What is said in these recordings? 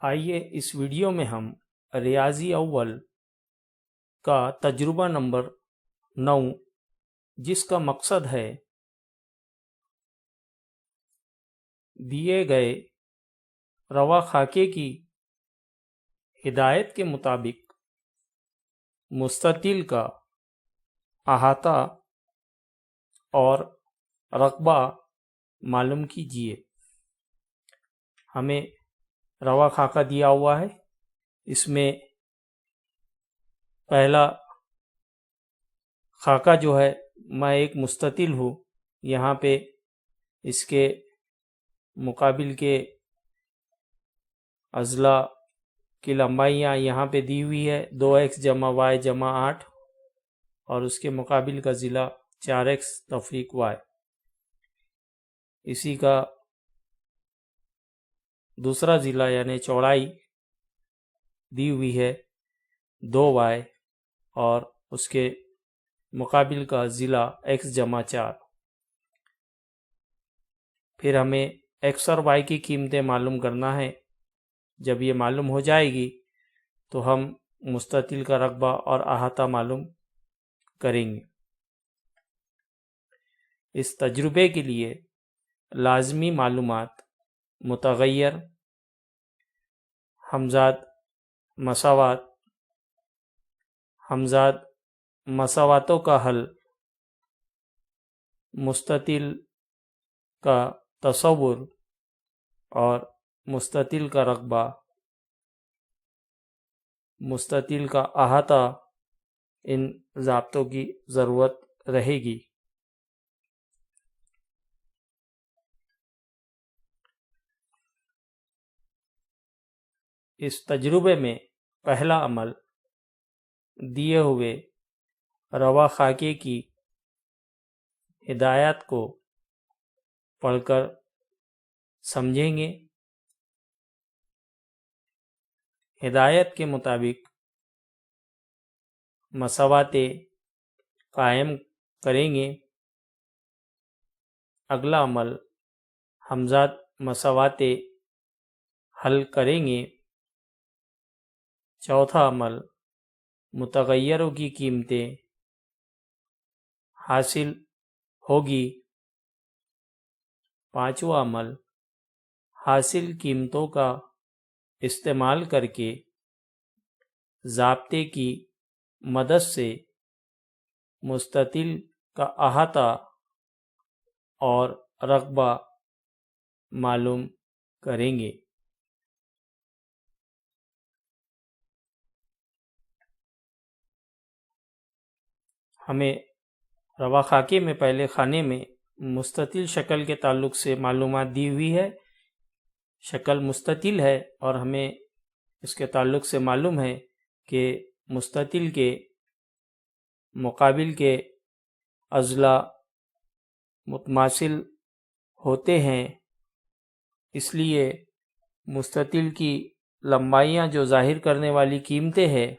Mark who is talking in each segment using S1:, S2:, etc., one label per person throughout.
S1: آئیے اس ویڈیو میں ہم ریاضی اول کا تجربہ نمبر 9 جس کا مقصد ہے دیے گئے روا خاکے کی ہدایت کے مطابق مستطیل کا احاطہ اور رقبہ معلوم کیجیے۔ ہمیں روا خاکہ دیا ہوا ہے، اس میں پہلا خاکہ جو ہے میں ایک مستطیل ہوں، یہاں پہ اس کے مقابل کے اضلاع کی لمبائیاں یہاں پہ دی ہوئی ہے 2x جمع y جمع 8 اور اس کے مقابل کا ضلع 4x تفریق y۔ اسی کا دوسرا ضلع یعنی چوڑائی دی ہوئی ہے 2y اور اس کے مقابل کا ضلع x جمع 4۔ پھر ہمیں x اور y کی قیمتیں معلوم کرنا ہے۔ جب یہ معلوم ہو جائے گی تو ہم مستطیل کا رقبہ اور احاطہ معلوم کریں گے۔ اس تجربے کے لیے لازمی معلومات متغیر، ہمزاد مساوات، ہمزاد مساواتوں کا حل، مستطیل کا تصور اور مستطیل کا رقبہ، مستطیل کا احاطہ، ان ضابطوں کی ضرورت رہے گی۔ اس تجربے میں پہلا عمل دیے ہوئے روا خاکے کی ہدایات کو پڑھ کر سمجھیں گے۔ ہدایت کے مطابق مساواتیں قائم کریں گے۔ اگلا عمل ہمزاد مساواتیں حل کریں گے۔ چوتھا عمل متغیروں کی قیمتیں حاصل ہوگی۔ پانچواں عمل حاصل قیمتوں کا استعمال کر کے ضابطے کی مدد سے مستطیل کا احاطہ اور رقبہ معلوم کریں گے۔ ہمیں روا خاکے میں پہلے خانے میں مستطیل شکل کے تعلق سے معلومات دی ہوئی ہے۔ شکل مستطیل ہے اور ہمیں اس کے تعلق سے معلوم ہے کہ مستطیل کے مقابل کے اضلاع متماثل ہوتے ہیں، اس لیے مستطیل کی لمبائیاں جو ظاہر کرنے والی قیمتیں ہیں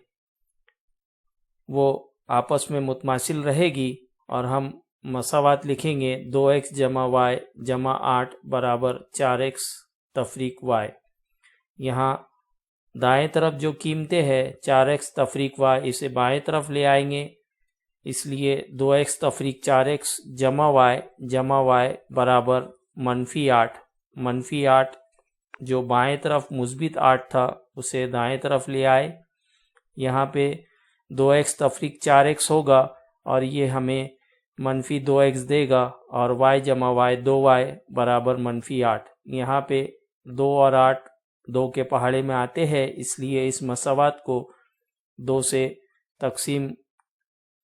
S1: وہ آپس میں متماثل رہے گی اور ہم مساوات لکھیں گے 2x جمع y جمع 8 برابر 4x تفریق y۔ یہاں دائیں طرف جو قیمتیں ہیں 4x تفریق y اسے بائیں طرف لے آئیں گے، اس لیے 2x تفریق 4x جمع y برابر -8۔ -8 جو بائیں طرف مثبت 8 تھا اسے دائیں طرف لے آئے، یہاں پہ 2x تفریق 4x ہوگا اور یہ ہمیں -2x دے گا اور y جمع y 2y برابر -8۔ یہاں پہ 2 اور 8 2 کے پہاڑے میں آتے ہیں، اس لیے اس مساوات کو 2 سے تقسیم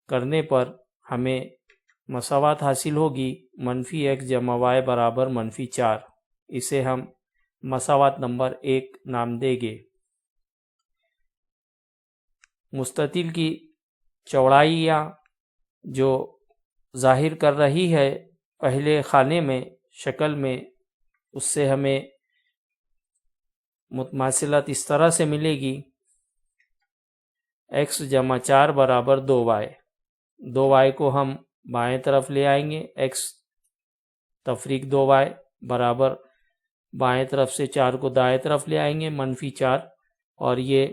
S1: کرنے پر ہمیں مساوات حاصل ہوگی -x جمع y برابر -4۔ اسے ہم مساوات نمبر 1 نام دیں گے۔ مستطیل کی چوڑائیاں جو ظاہر کر رہی ہے پہلے خانے میں شکل میں، اس سے ہمیں متماثلت اس طرح سے ملے گی x جمع 4 برابر 2y۔ 2y کو ہم بائیں طرف لے آئیں گے، x تفریق 2y برابر بائیں طرف سے 4 کو دائیں طرف لے آئیں گے -4، اور یہ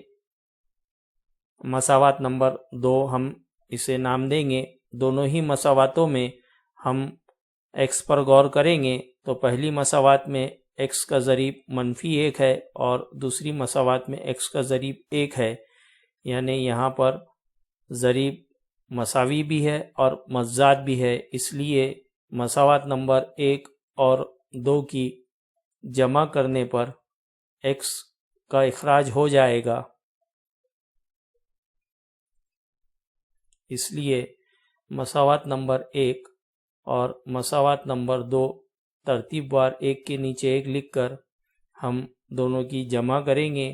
S1: مساوات نمبر 2 ہم اسے نام دیں گے۔ دونوں ہی مساواتوں میں ہم x پر غور کریں گے تو پہلی مساوات میں x کا ضریب -1 ہے اور دوسری مساوات میں x کا ضریب 1 ہے، یعنی یہاں پر ضریب مساوی بھی ہے اور متضاد بھی ہے، اس لیے مساوات نمبر 1 اور 2 کی جمع کرنے پر x کا اخراج ہو جائے گا، اس لیے مساوات نمبر 1 اور مساوات نمبر 2 ترتیب وار ایک کے نیچے ایک لکھ کر ہم دونوں کی جمع کریں گے۔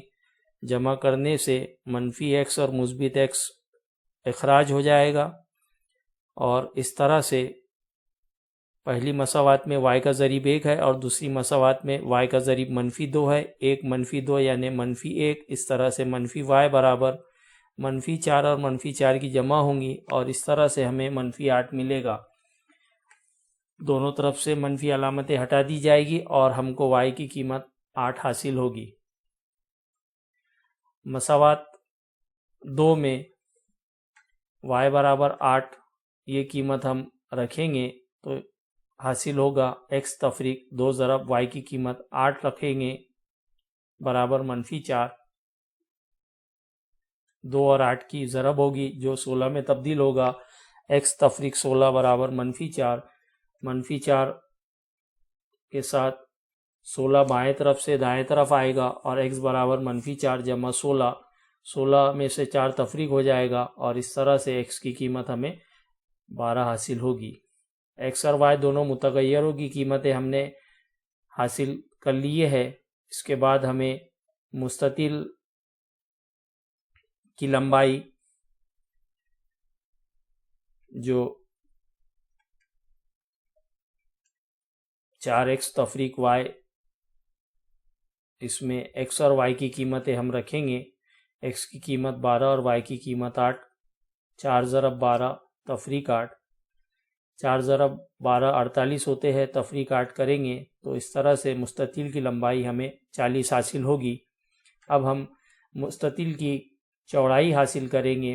S1: جمع کرنے سے -x اور -x اخراج ہو جائے گا، اور اس طرح سے پہلی مساوات میں y کا ضریب 1 ہے اور دوسری مساوات میں y کا ضریب -2 ہے، 1 -2 یعنی -1، اس طرح سے -y برابر -4 اور -4 کی جمع ہوں گی، اور اس طرح سے ہمیں -8 ملے گا۔ دونوں طرف سے منفی علامتیں ہٹا دی جائے گی اور ہم کو y کی قیمت 8 حاصل ہوگی۔ مساوات 2 میں y برابر 8 یہ قیمت ہم رکھیں گے تو حاصل ہوگا x تفریق 2 ضرب y کی قیمت 8 رکھیں گے برابر -4، 2 اور 8 کی ضرب ہوگی جو 16 میں تبدیل ہوگا، x تفریق 16 برابر -4، -4 کے ساتھ 16 بائیں طرف سے دائیں طرف آئے گا اور x برابر -4 جمع 16، 16 میں سے 4 تفریق ہو جائے گا اور اس طرح سے x کی قیمت ہمیں 12 حاصل ہوگی۔ x اور y دونوں متغیروں کی قیمتیں ہم نے حاصل کر لیے ہے۔ اس کے بعد ہمیں مستطیل کی لمبائی جو 4x تفریق y، اس میں x اور y کی قیمتیں ہم رکھیں گے، x کی قیمت 12 اور y کی قیمت 8، 4 ضرب 12 تفریق 8، 4 ضرب 12 48 ہوتے ہیں، تفریق 8 کریں گے تو اس طرح سے مستطیل کی لمبائی ہمیں 40 حاصل ہوگی۔ اب ہم مستطیل کی چوڑائی حاصل کریں گے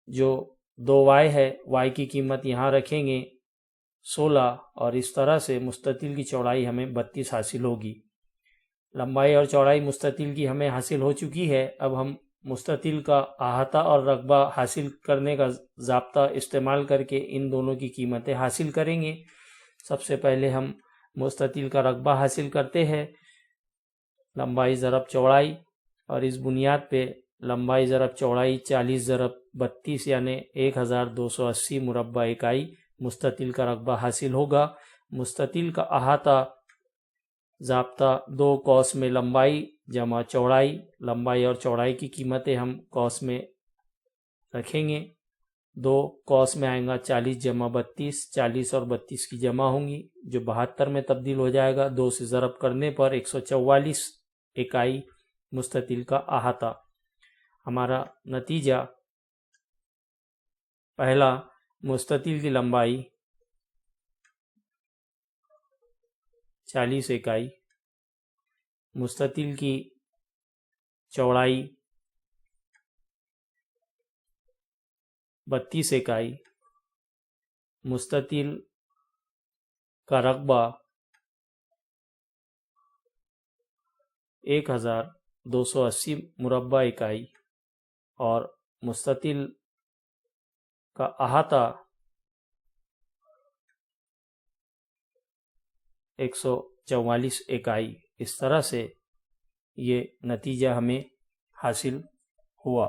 S1: جو 2y ہے، y کی قیمت یہاں رکھیں گے 16، اور اس طرح سے مستطیل کی چوڑائی ہمیں 32 حاصل ہوگی۔ لمبائی اور چوڑائی مستطیل کی ہمیں حاصل ہو چکی ہے، اب ہم مستطیل کا احاطہ اور رقبہ حاصل کرنے کا ضابطہ استعمال کر کے ان دونوں کی قیمتیں حاصل کریں گے۔ سب سے پہلے ہم مستطیل کا رقبہ حاصل کرتے ہیں، لمبائی ضرب چوڑائی، اور اس بنیاد پہ لمبائی ضرب چوڑائی 40 ضرب 32 یعنی 1280 مربع اکائی مستطیل کا رقبہ حاصل ہوگا۔ مستطیل کا احاطہ ضابطہ 2 قوس میں لمبائی جمع چوڑائی، لمبائی اور چوڑائی کی قیمتیں ہم قوس میں رکھیں گے، 2 قوس میں آئیں گا 40 جمع 32، 40 اور 32 کی جمع ہوں گی جو 72 میں تبدیل ہو جائے گا، 2 سے ضرب کرنے پر 144 اکائی مستطیل کا احاطہ۔ ہمارا نتیجہ پہلا، مستطیل کی لمبائی 40 اکائی، مستطیل کی چوڑائی 32 اکائی، مستطیل کا رقبہ 1280 مربع اکائی، اور مستطیل کا احاطہ 144 اکائی۔ اس طرح سے یہ نتیجہ ہمیں حاصل ہوا۔